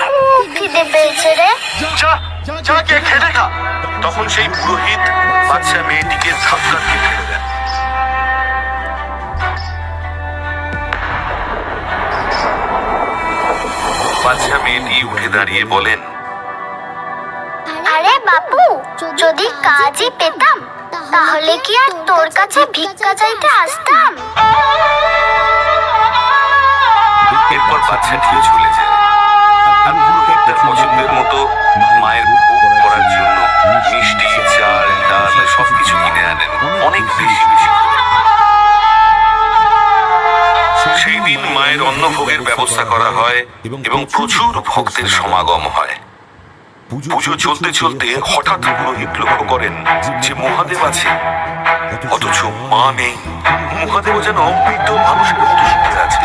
খুব খিদে পেয়েছে রে। যা যা কে খেটে খা। তখন সেই পুরোহিত বাচ্চা মেয়েটিকে ধাক্কা দিয়ে ফেলে দেন। বাচ্চা মেয়েটি উঠে দাঁড়িয়ে বলেন, আরে বাপু, যদি কাজই পেতাম তাহলে কি আর তোর কাছে ভিক্ষা চাইতে আসতাম? এরপর বাচ্চাটিও চলে যায়। আর পুরোহিতের পছন্দের মতো মায়ের ভোগ করার জন্য মিষ্টি, চাল, ডাল সবকিছু কিনে আনেন, অনেক বেশি বেশি করে। সেই দিন মায়ের অন্নভোগের ব্যবস্থা করা হয় এবং প্রচুর ভক্তের সমাগম হয়। পুজো চলতে চলতে হঠাৎ পুরোহিত লক্ষ্য করেন যে মহাদেব আছে, অথচ মা নেই। মহাদেব যেন মৃত মানুষের মতো শুয়ে আছে।